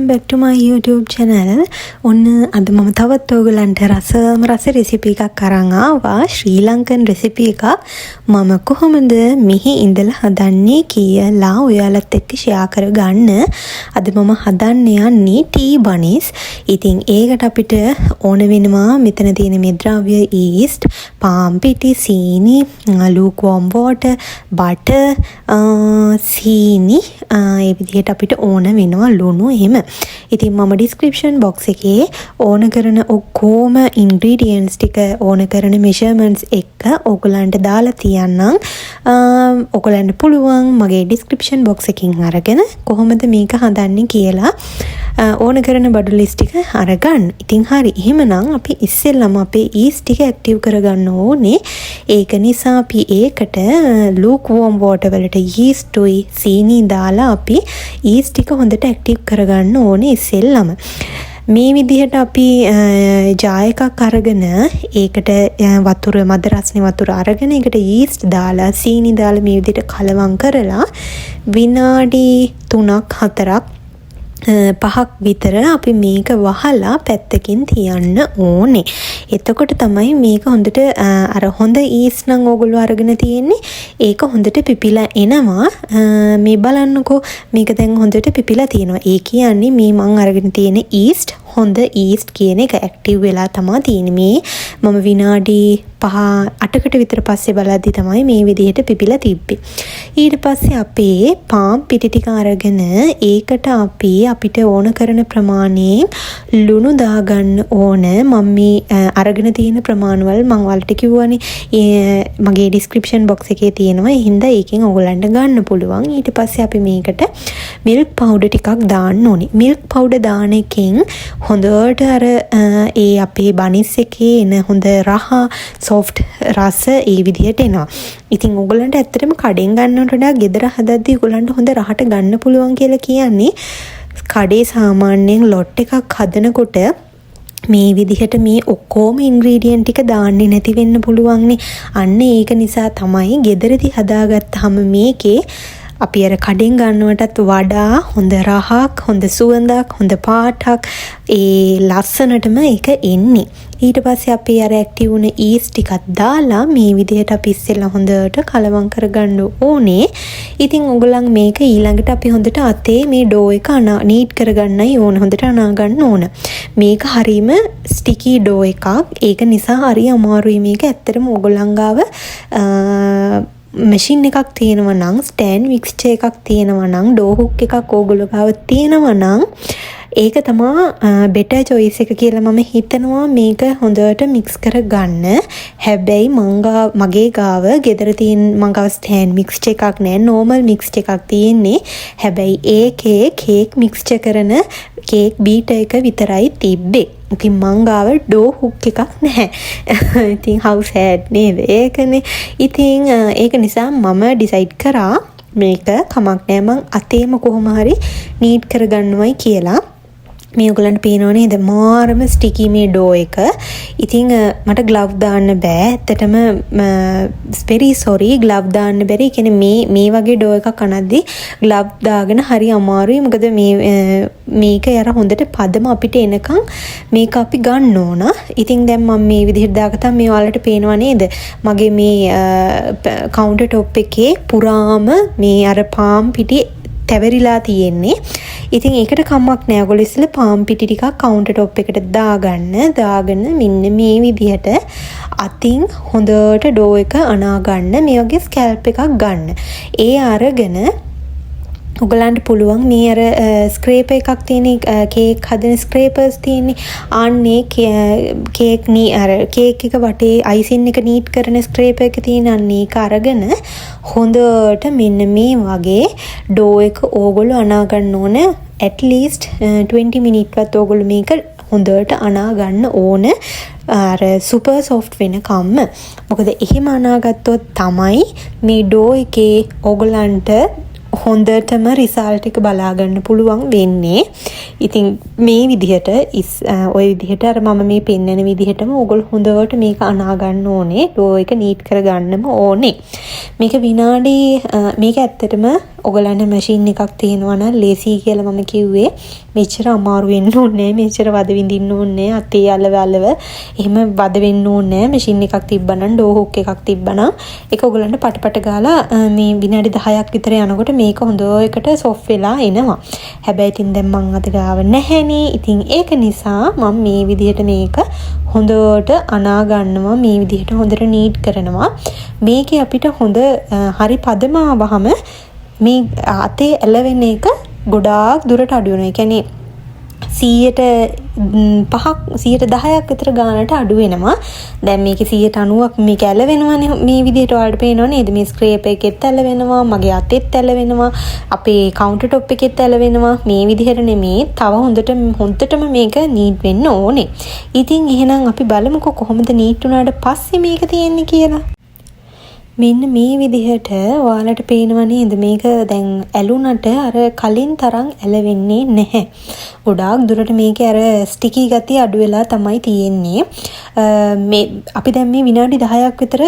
back to my YouTube channel. ඔන්න අද මම තවත් ඔයගලන්ට රස රෙසිපි එකක් අරන් ආවා. ශ්‍රී ලංකන් රෙසිපි එකක්. මම කොහොමද මෙහි ඉඳලා හදන්නේ කියලා ඔයාලත් එක්ක ෂෙයා කරගන්න. අද මම හදන්න යන්නේ ටී බනිස්. ඉතින් ඒකට අපිට ඕන වෙනවා මෙතන තියෙන මේ ද්‍රව්‍ය ඊස්ට්, පාම් පිටි, සීනි, lukewarm water, butter, සීනි, ඒ විදිහට අපිට ඕන වෙනවා ලුණු එහෙම. ඉතින් මම description box එකේ ඕන කරන ඔක්කොම ingredients ටික ඕන කරන measurements එක ඔයගලන්ට දාලා තියන්නම්. ඔයගලන්ට පුළුවන් මගේ description box එකකින් අරගෙන කොහොමද මේක හදන්නේ කියලා ඕන කරන බඩු list එක අරගන්න. ඉතින් හරි. එහෙමනම් අපි ඉස්සෙල්ලාම අපේ yeast ටික active කරගන්න ඕනේ. ඒක නිසා අපි ඒකට lukewarm water වලට yeast උයි සීනි දාලා අපි yeast ටික හොඳට active කරගන්න ඕනේ ඉස්සෙල්ලාම. මේ විදිහට අපි ජා එකක් අරගෙන ඒකට වතුර මද රස්නේ වතුර අරගෙන ඒකට yeast දාලා සීනි දාලා මේ විදිහට කලවම් කරලා විනාඩි 3ක් 4ක් 5ක් විතර අපි මේක වහලා පැත්තකින් තියන්න ඕනේ. එතකොට තමයි මේක හොඳට අර හොඳ yeast නම් ඕගොල්ලෝ අරගෙන තියෙන්නේ. ඒක හොඳට පිපිලා එනවා. මේ බලන්නකෝ මේක දැන් හොඳට පිපිලා තියෙනවා. ඒ කියන්නේ මේ මං අරගෙන තියෙන yeast හොඳ yeast කියන එක ඇක්ටිව් වෙලා තමයි තියෙන්නේ. මේ මම විනාඩි 5-8කට විතර පස්සේ බලද්දි තමයි මේ විදිහට පිපිලා තිබ්බේ. ඊට පස්සේ අපේ පාම් පිටි ටික අරගෙන ඒකට අපිට ඕන කරන ප්‍රමාණයෙන් ලුණු දාගන්න ඕන. මම මේ අරගෙන තියෙන ප්‍රමාණවල මම ඔයාලට කිව්වනේ මගේ description box එකේ තියෙනවා. ඒ හින්දා ඒකෙන් ඔයගලන්ට ගන්න පුළුවන්. ඊට පස්සේ අපි මේකට milk powder ටිකක් දාන්න ඕනේ. milk powder දාන එකෙන් හොඳට අර ඒ අපේ බනිස් එකේ එන හොඳ රහ soft රස ඒ විදිහට එනවා. ඉතින් ඔයගලන්ට ඇත්තටම කඩෙන් ගන්නවට වඩා ගෙදර හදද්දී ඔයගලන්ට හොඳ රහට ගන්න පුළුවන් කියලා කියන්නේ. කඩේ සාමාන්‍යයෙන් ලොට් එකක් හදනකොට මේ විදිහට මේ ඔක්කොම ඉන්ග්‍රීඩියන්ට් ටික දාන්නේ නැති වෙන්න පුළුවන්නේ. අන්න ඒක නිසා තමයි ගෙදරදී හදාගත්තාම මේකේ අපි අර කඩෙන් ගන්නවටත් වඩා හොඳ රහක්, හොඳ සුවඳක්, හොඳ පාටක් ඒ ලස්සනටම ඒක එන්නේ. ඊට පස්සේ අපි අර ඇක්ටිව් වුණ yeast ටිකක් දාලා මේ විදිහට අපි ඉස්සෙල්ලා හොඳට කලවම් කරගන්න ඕනේ. ඉතින් ඔයගොල්ලන් මේක ඊළඟට අපි හොඳට අතේ මේ ඩෝ එක නීට් කරගන්නයි ඕන. හොඳට අනා ගන්න ඕන. මේක හරීම ස්ටිකි ඩෝ එකක්. ඒක නිසා හරි අමාරුයි මේක. ඇත්තටම ඔයගොල්ලන් ගාව මැෂින් එකක් තියෙනවා නම්, ස්ටෑන්ඩ් මික්ස්චර් එකක් තියෙනවා නම්, ඩෝ හුක් එකක් ඕගොල්ලෝ ගාව තියෙනවා නම් ඒක තමයි බෙටර් choice එක කියලා මම හිතනවා. මේක හොඳට මික්ස් කරගන්න. හැබැයි මගේ ගාව ගෙදර තියෙන මං ගාව ස්ටෑන්ඩ් මික්ස්චර් එකක් නෑ, නෝමල් මික්ස්චර් එකක් තියෙන්නේ. හැබැයි ඒකේ කේක් මික්ස්චර් කරන කේක් බීටර් එක විතරයි තිබ්බේ. ඉතින් මං ගාව ඩෝ හුක් එකක් නැහැ. ඉතින් how sad නේද ඒකනේ. ඉතින් ඒක නිසා මම ඩිසයිඩ් කරා මේක කමක් නෑ මං අතේම කොහොම හරි නීට් කරගන්නවයි කියලා. මේ ඔයගලන්ට පේනව නේද මාරම ස්ටිකි මේ ඩෝ එක. ඉතින් මට ග්ලව් දාන්න බෑ. ඇත්තටම very sorry ග්ලව් දාන්න බැරි. ඒ කියන්නේ මේ වගේ ඩෝ එකක් අනද්දි ග්ලව් දාගෙන හරි අමාරුයි. මොකද මේක යර හොඳට පදම අපිට එනකන් මේක අපි ගන්න ඕන. ඉතින් දැන් මම මේ විදිහට දාගත්තා. මේ ඔයාලට පේනව නේද මගේ මේ කවුන්ටර් ටොප් එකේ පුරාම මේ අර පාම් පිටි තැවරිලා තියෙන්නේ. ඉතින් ඒකට කමක් නෑ. ඔයගොල්ලෝ ඉස්සෙල්ලා පාම් පිටි ටිකක් කවුන්ටර් ටොප් එකට දාගෙන මෙන්න මේ විදිහට අතින් හොඳට ඩෝ එක අනා ගන්න. මේ වගේ ස්කැල්ප් එකක් ගන්න. ඒ අරගෙන ඔයගලන්ට පුළුවන් මේ අර ස්ක්‍රේපර් එකක් තියෙන කේක් හදන ස්ක්‍රේපර්ස් තියෙන්නේ. අන්නේ කේක් එක වටේ අයිසින් එක නීට් කරන ස්ක්‍රේපර් එක තියෙන අන්නේ ඒක අරගෙන හොඳට මෙන්න මේ වගේ ඩෝ එක ඕගොල්ලෝ අනා ගන්න ඕන. at least 20 මිනිත්වත් ඕගොල්ලෝ මේක හොඳට අනා ගන්න ඕන. අර සුපර් සොෆ්ට් වෙනකම්ම. මොකද එහෙම අනාගත්තොත් තමයි මේ ඩෝ එකේ ඕගොල්ලන්ට හොඳටම රිසල්ට් එක බලා ගන්න පුළුවන් වෙන්නේ. ඉතින් මේ විදිහට ඔය විදිහට අර මම මේ පෙන්නන විදිහටම ඕගොල්ලෝ හොඳට මේක අනා ගන්න ඕනේ. ඩෝ එක නීට් කර ගන්නම ඕනේ. මේක ඇත්තටම ඔයගලන්ට මැෂින් එකක් තියෙනවා නම් ලේසි කියලා මම කිව්වේ. මෙච්චර අමාරු වෙන්න ඕනේ නැහැ. මෙච්චර වද විඳින්න ඕනේ නැහැ. අතේ අලව එහෙම වද වෙන්න ඕනේ නැහැ. මැෂින් එකක් තිබ්බනම් ඩෝ හුක් එකක් තිබ්බනම් ඒක ඔයගලන්ට පටපට ගාලා මේ විනාඩි 10ක් විතර යනකොට මේක හොඳ එකට සොෆ් වෙලා එනවා. හැබැයි ඉතින් දැන් මං අත ගාව නැහැනේ. ඉතින් ඒක නිසා මම මේ විදිහට මේක හොඳට අනා ගන්නවා. මේ විදිහට හොඳට නීට් කරනවා. මේකේ අපිට හොඳ හරි පදම ආවහම මේ අතේ ඇලවෙන එක ගොඩාක් දුරට අඩු වෙනවා. ඒ කියන්නේ 10ක් විතර ගානට අඩු වෙනවා. දැන් මේකේ 90ක් මේක ඇලවෙනවානේ. මේ විදිහට ඔයාලට පේනව නේද? මේ ස්ක්‍රේප් එකෙත් ඇලවෙනවා, මගේ අතෙත් ඇලවෙනවා, අපේ කවුන්ටර් টොප් එකෙත් ඇලවෙනවා. මේ විදිහට නෙමේ. තව හොඳටම මේක නීට් වෙන්න ඕනේ. ඉතින් එහෙනම් අපි බලමුකෝ කොහොමද නීට් වුණාට පස්සේ මේක තියෙන්නේ කියලා. මෙන්න මේ විදිහට ඔයාලට පේනව නේද? මේක දැන් ඇලුනට අර කලින් තරම් ඇලවෙන්නේ නැහැ. ගොඩාක් දුරට මේකේ අර ස්ටිකි ගතිය අඩු වෙලා තමයි තියෙන්නේ. මේ අපි දැන් මේ විනාඩි 10ක් විතර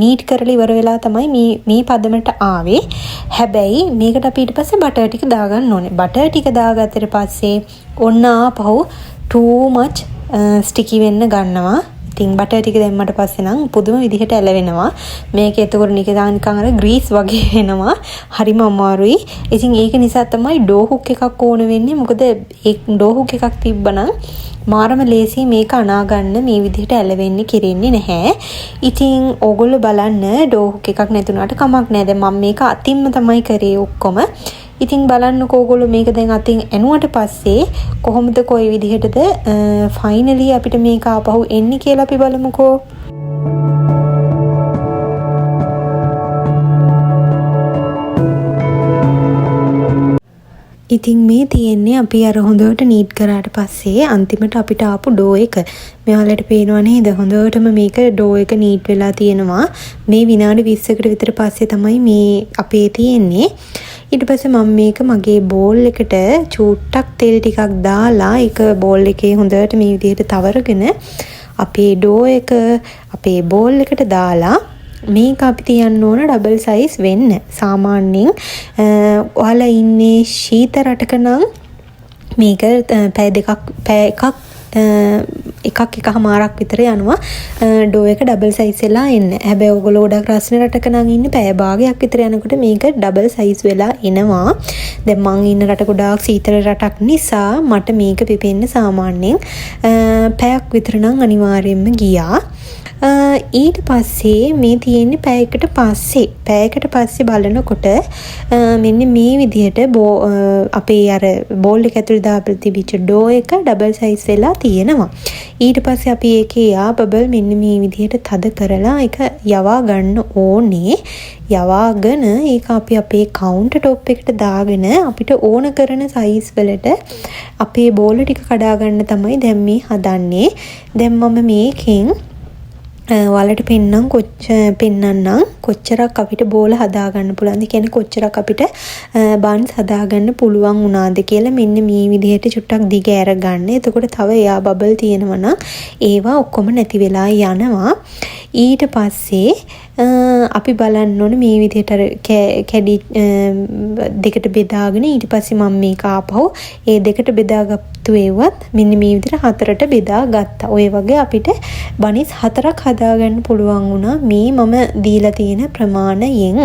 නීට් කරලා ඉවර වෙලා තමයි මේ පදමට ආවේ. හැබැයි මේකට අපි ඊට පස්සේ බටර් ටික දාගන්න ඕනේ. බටර් ටික දාගත්තට පස්සේ ඔන්න ආපහු too much ස්ටිකි වෙන්න ගන්නවා. ඉතින් බටර් ටික දැම්මට පස්සේ නම් පුදුම විදිහට ඇලවෙනවා. මේක එතකොට නිකන් අර ග්‍රීස් වගේ වෙනවා. හරිම අමාරුයි. ඉතින් ඒක නිසා තමයි ඩෝ හුක් එකක් ඕන වෙන්නේ. මොකද ඒ ඩෝ හුක් එකක් තිබ්බනම් මාරම ලේසි මේක අනා ගන්න මේ විදිහට ඇලවෙන්නේ කිරෙන්නේ නැහැ. ඉතින් ඕගොල්ලෝ බලන්න ඩෝ හුක් එකක් නැතුණාට කමක් නැහැ. දැන් මම මේක අතින්ම තමයි කරේ ඔක්කොම. ඉතින් බලන්නකෝ ඔයගොල්ලෝ මේක දැන් අතින් ඇනුවට පස්සේ කොහොමද කොයි විදිහටද ෆයිනලි අපිට මේක ආපහු එන්නේ කියලා අපි බලමුකෝ. ඉතින් මේ තියෙන්නේ අපි අර හොඳට නීට් කරාට පස්සේ අන්තිමට අපිට ආපු ඩෝ එක. මෙයාලට පේනවා නේද? හොඳටම මේක ඩෝ එක නීට් වෙලා තියෙනවා. මේ විනාඩි 20කට විතර පස්සේ තමයි මේ අපේ තියෙන්නේ. ඊට පස්සේ මම මේක මගේ බෝල් එකට චූට්ටක් තෙල් ටිකක් දාලා ඒක බෝල් එකේ හොඳට මේ විදිහට තවරගෙන අපේ ඩෝ එක අපේ බෝල් එකට දාලා මේක අපි තියන්න ඕන ඩබල් සයිස් වෙන්න. සාමාන්‍යයෙන් ඔයාලා ඉන්නේ ශීත රටක නම් මේක පැය එකකමාරක් විතර යනවා ඩෝ එක ඩබල් සයිස් වෙලා එන්න. හැබැයි ඔයගොල්ලෝ ගොඩක් රස්නේ රටක නම් ඉන්නේ පැය භාගයක් විතර යනකොට මේක ඩබල් සයිස් වෙලා එනවා. දැන් මං ඉන්න රට ගොඩාක් සීතල රටක් නිසා මට මේක පිපෙන්න සාමාන්‍යයෙන් පැයක් විතර නම් අනිවාර්යයෙන්ම ගියා. ඊට පස්සේ මේ තියෙන්නේ පැයකට පස්සේ බලනකොට මෙන්න මේ විදිහට අපේ අර බෝල් එක ඇතුළේ දාපු තිබිච්ච ඩෝ එක ඩබල් සයිස් වෙලා තියෙනවා. ඊට පස්සේ අපි ඒකේ බබල් මෙන්න මේ විදිහට තද කරලා ඒක යවා ගන්න ඕනේ. යවාගෙන ඒක අපි අපේ කවුන්ටර් টොප් එකට දාගෙන අපිට ඕන කරන සයිස් වලට අපේ බෝල ටික කඩා ගන්න තමයි දැන් මේ හදන්නේ. දැන් මම මේකෙන් ඔයාලට පෙන්නම් කොච්චරක් අපිට බෝල හදාගන්න පුළුවන්ද කියන්නේ කොච්චරක් අපිට බන්ස් හදාගන්න පුළුවන් වුණාද කියලා මෙන්න මේ විදිහට චුට්ටක් දිග ඇර ගන්න. එතකොට තව එයා බබල් තියෙනවා නම් ඒවා ඔක්කොම නැති වෙලා යනවා. ඊට පස්සේ අපි බලන්න ඕනේ මේ විදිහට කැඩි දෙකට බෙදාගෙන ඊට පස්සේ මම මේක ආපහු ඒ දෙකට බෙදාගත්තු ඒවත් මෙන්න මේ විදිහට හතරට බෙදා ගත්තා. ඔය වගේ අපිට බනිස් 4ක් හදාගන්න පුළුවන් වුණා මේ මම දීලා තියෙන ප්‍රමාණයෙන්.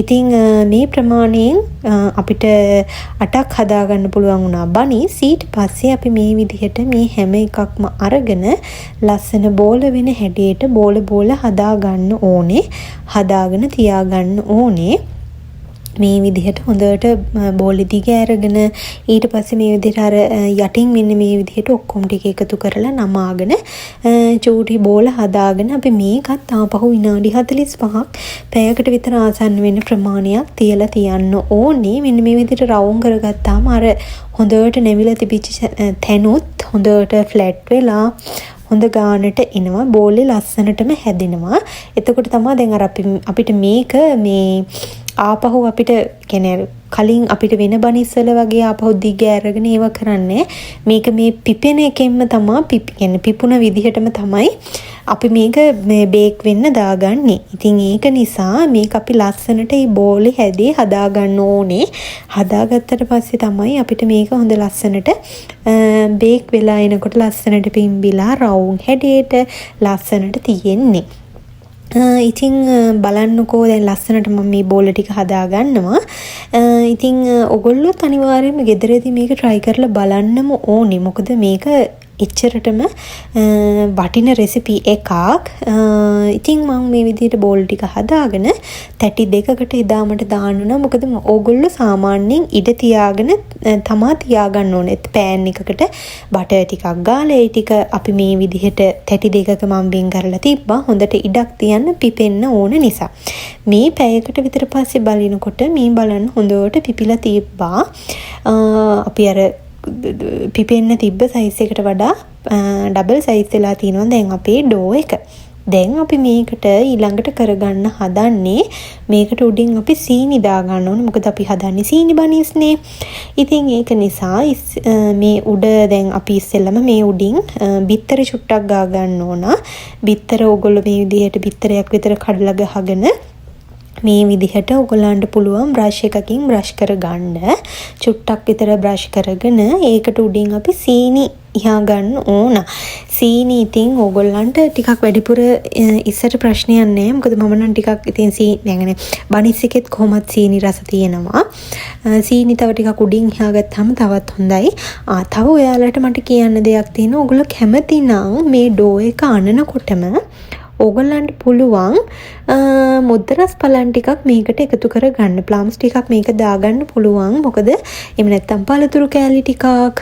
ඉතින් මේ ප්‍රමාණයෙන් අපිට 8ක් හදාගන්න පුළුවන් වුණා බනිස්. ඊට පස්සේ අපි මේ විදිහට මේ හැම එකක්ම අරගෙන ලස්සන බෝල වෙන හැඩයට බෝල හදාගන්න ඕනේ. හදාගෙන තියාගන්න ඕනේ. මේ විදිහට හොඳට බෝලෙ දිග අරගෙන ඊට පස්සේ මේ විදිහට අර යටින් මෙන්න මේ විදිහට ඔක්කොම ටික එකතු කරලා නමාගෙන චූටි බෝල හදාගෙන අපි මේකත් ආපහු විනාඩි 45ක් පැයකට විතර ආසන්න වෙන ප්‍රමාණයක් තියලා තියන්න ඕනේ. මෙන්න මේ විදිහට රවුම් කරගත්තාම අර හොඳට නැමිලා තිබිච්ච තැනුත් හොඳට ෆ්ලැට් වෙලා හොඳ ගානට එනවා. බෝලේ ලස්සනටම හැදෙනවා. එතකොට තමයි දැන් අර අපිට මේක මේ ආපහු අපිට කියන්නේ කලින් අපිට වෙන බනිස්සල වගේ ආපහු දිග අරගෙන ඒව කරන්නේ මේක මේ පිපෙන එකෙන්ම තමයි කියන්නේ පිපුණ විදිහටම තමයි අපි මේක බේක් වෙන්න දාගන්නේ. ඉතින් ඒක නිසා මේක අපි ලස්සනට මේ බෝලේ හැදී හදාගන්න ඕනේ. හදාගත්තට පස්සේ තමයි අපිට මේක හොඳ ලස්සනට බේක් වෙලා එනකොට ලස්සනට පිම්බිලා රවුම් හැඩයට ලස්සනට තියෙන්නේ. ඉතින් බලන්නකෝ දැන් ලස්සනට මම මේ බෝල ටික හදාගන්නවා. ඉතින් ඔයගොල්ලොත් අනිවාර්යයෙන්ම ගෙදරදී මේක try කරලා බලන්නම ඕනේ. මොකද මේක එච්චරටම වටින රෙසිපි එකක්. ඉතින් මම මේ විදිහට බෝල් ටික හදාගෙන තැටි දෙකකට එදාමට දාන්නවා. මොකද ඕගොල්ලෝ සාමාන්‍යයෙන් ඉඩ තියාගෙන තමා තියාගන්න ඕනේ. පෑන් එකකට බටර් ටිකක් ගාලා ඒ ටික අපි මේ විදිහට තැටි දෙකක මම බින් කරලා තිබ්බා. හොඳට ඉඩක් තියන්න පිපෙන්න ඕන නිසා. මේ පැයකට විතර පස්සේ බලිනකොට මේ බලන්න හොඳට පිපිලා තිබ්බා. අපි අර පිපෙන්න තිබ්බ සයිස් එකට වඩා ඩබල් සයිස් වෙලා තියෙනවා දැන් අපේ ඩෝ එක. දැන් අපි මේකට ඊළඟට කරගන්න හදන්නේ මේකට උඩින් අපි සීනි දා ගන්න ඕනේ. මොකද අපි හදන්නේ සීනි බනිස්නේ. ඉතින් ඒක නිසා මේ උඩ දැන් අපි ඉස්සෙල්ලම මේ උඩින් බිත්තර චුට්ටක් ගා ගන්න ඕන. බිත්තර ඕගොල්ලෝ මේ විදිහට බිත්තරයක් විතර කඩලා ගහගෙන මේ විදිහට ඔයගලන්ට පුළුවන් බ්‍රෂ් එකකින් බ්‍රෂ් කරගන්න. චුට්ටක් විතර බ්‍රෂ් කරගෙන ඒකට උඩින් අපි සීනි ඉහා ගන්න ඕන. සීනි ඉතින් ඔයගලන්ට ටිකක් වැඩිපුර ඉස්සර ප්‍රශ්නයක් නෑ. මොකද මම නම් ටිකක් ඉතින් සීනි බනිස් එකෙත් කොහොමත් සීනි රස තියෙනවා. සීනි තව ටිකක් උඩින් ඉහා ගත්තාම තවත් හොඳයි. තව ඔයාලට මට කියන්න දෙයක් තියෙනවා. ඔයගොල්ලෝ කැමති නම් මේ ඩෝ එක අනනකොටම ඕගොල්ලන්ට පුළුවන් මුද්දරස් පලන් ටිකක් මේකට එකතු කරගන්න. ප්ලම්ස් ටිකක් මේක දාගන්න පුළුවන්. මොකද එහෙම නැත්නම් පළතුරු කෑලි ටිකක්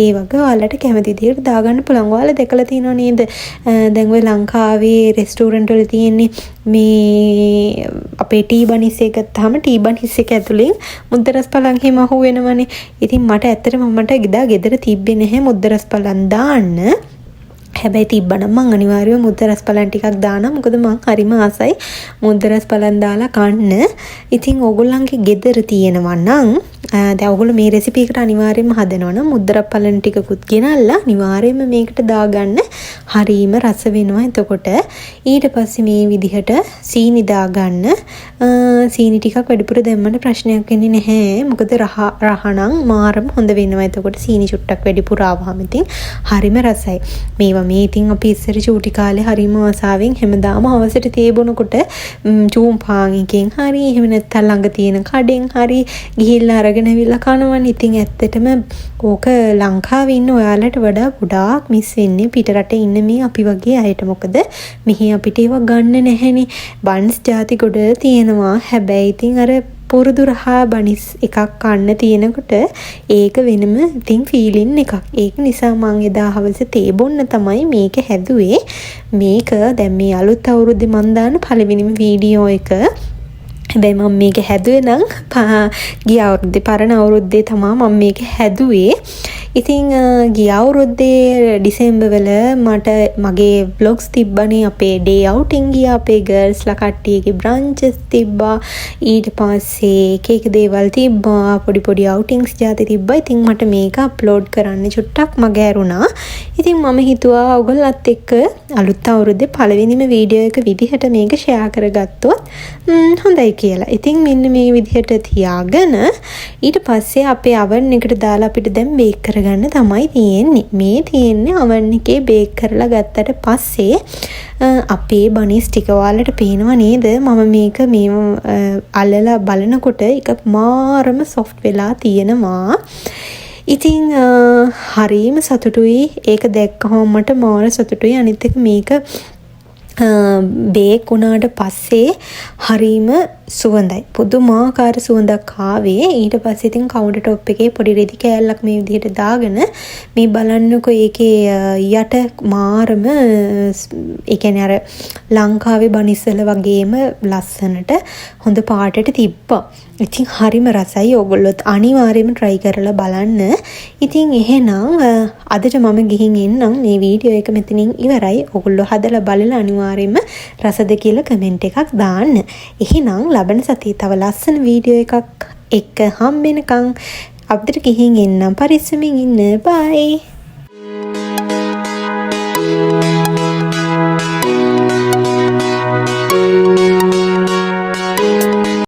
ඒ වගේ ඔයාලට කැමති විදිහට දාගන්න පුළුවන්. ඔයාලා දැකලා තියෙනව නේද? දැන් ඔය ලංකාවේ රෙස්ටෝරන්ට් වල තියෙන්නේ මේ අපේ ටී බනිස් එක ගත්තාම ටී බනිස් එක ඇතුලෙන් මුද්දරස් පලන් හිම අහු වෙනවනේ. ඉතින් මට ඇත්තටම මට ගෙදර තිබ්බේ නැහැ මුද්දරස් පලන් දාන්න. හැබැයි තිබ්බනම් මං අනිවාර්යයෙන්ම මුද්දරස් පලන් ටිකක් දානවා. මොකද මං හරිම ආසයි මුද්දරස් පලන් දාලා කන්න. ඉතින් ඕගොල්ලන්ගේ ගෙදර තියෙනවා නම් දැන් ඕගොල්ලෝ මේ රෙසිපි එකට අනිවාර්යයෙන්ම හදනවා නම් මුද්දරස් පලන් ටිකකුත් ගෙනල්ලා අනිවාර්යයෙන්ම මේකට දාගන්න. හරීම රස වෙනවා. එතකොට ඊට පස්සේ මේ විදිහට සීනි දාගන්න. සීනි ටිකක් වැඩිපුර දැම්මම ප්‍රශ්නයක් වෙන්නේ නැහැ. මොකද රහනම් මාරම හොඳ වෙනවා. එතකොට සීනි චුට්ටක් වැඩිපුර ආවම ඉතින් හරිම රසයි. මේවා මේ ඉතින් අපි ඉස්සර චූටි කාලේ හරිම ආසාවෙන් හැමදාම හවසට තේ බොනකොට චූම් පාන් එකෙන් හරි එහෙම නැත්නම් ළඟ තියෙන කඩෙන් හරි ගිහිල්ලා අරගෙන ඇවිල්ලා කනවනේ. ඉතින් ඇත්තටම ඕක ලංකාවේ ඉන්න ඔයාලට වඩා ගොඩාක් මිස් වෙන්නේ පිටරටේ ඉන්න මේ අපි වගේ අයට. මොකද මෙහි අපිට ඒවා ගන්න නැහැනේ. බන්ස් ಜಾති ගොඩ තියෙනවා. හැබැයි ඉතින් අර පුරුදු රහා බනිස් එකක් කන්න තියෙනකොට ඒක වෙනම ඉතින් ෆීලින් එකක්. ඒක නිසා මං එදා හවස තේ බොන්න තමයි මේක හැදුවේ. මේක දැන් මේ අලුත් අවුරුද්දේ මං දාන පළවෙනිම වීඩියෝ එක. හැබැයි මම මේක හැදුවේ නම් ගිය අවුරුද්දේ පරණ අවුරුද්දේ තමයි මම මේක හැදුවේ. ඉතින් ගිය අවුරුද්දේ ඩිසෙම්බර් වල මට මගේ vlogs තිබ්බනේ. අපේ day outing ගියා. අපේ girls ලා කට්ටියගේ brunches තිබ්බා. ඊට පස්සේ එක දේවල් තිබ්බා. පොඩි outings જાති තිබ්බා. ඉතින් මට මේක අප්ලෝඩ් කරන්න චුට්ටක් මග ඇරුණා. ඉතින් මම හිතුවා ඔයගොල්ලත් එක්ක අලුත් අවුරුද්දේ පළවෙනිම වීඩියෝ එක විදිහට මේක ෂෙයා කරගත්තොත් හොඳයි කියලා. ඉතින් මෙන්න මේ විදිහට තියාගෙන ඊට පස්සේ අපේ oven එකට දාලා අපිට දැන් බේක් කරගන්න තමයි තියෙන්නේ. මේ තියෙන්නේ oven එකේ බේක් කරලා ගත්තට පස්සේ අපේ බනිස් ටික ඔයාලට පේනව නේද? මම මේක මේ අල්ලලා බලනකොට එක මාරම soft වෙලා තියෙනවා. ඉතින් හරීම සතුටුයි. ඒක දැක්කම මට මාර සතුටුයි. අනිත් එක මේක බේක් වුණාට පස්සේ හරීම සුවඳයි. පුදුමාකාර සුවඳක් ආවේ. ඊට පස්සේ ඉතින් කවුන්ටර් টොප් එකේ පොඩි රෙදි කෑල්ලක් මේ විදිහට දාගෙන මේ බලන්නකො ඒකේ යට මාරම ඒ කියන්නේ අර ලංකාවේ බනිස්සල වගේම ලස්සනට හොඳ පාටට තිබ්බා. ඉතින් හරිම රසයි. ඕගොල්ලොත් අනිවාර්යයෙන්ම try කරලා බලන්න. ඉතින් එහෙනම් අදට මම ගිහින් එන්නම්. මේ වීඩියෝ එක මෙතනින් ඉවරයි. ඕගොල්ලෝ හදලා බලලා අනිවාර්යයෙන්ම රසද කියලා කමෙන්ට් එකක් දාන්න. එහෙනම් ලබන සතියේ තව ලස්සන වීඩියෝ එකක් එක්ක හම්බෙනකන් අපිට ගිහින් එන්නම්. පරිස්සමින් ඉන්න. බයි.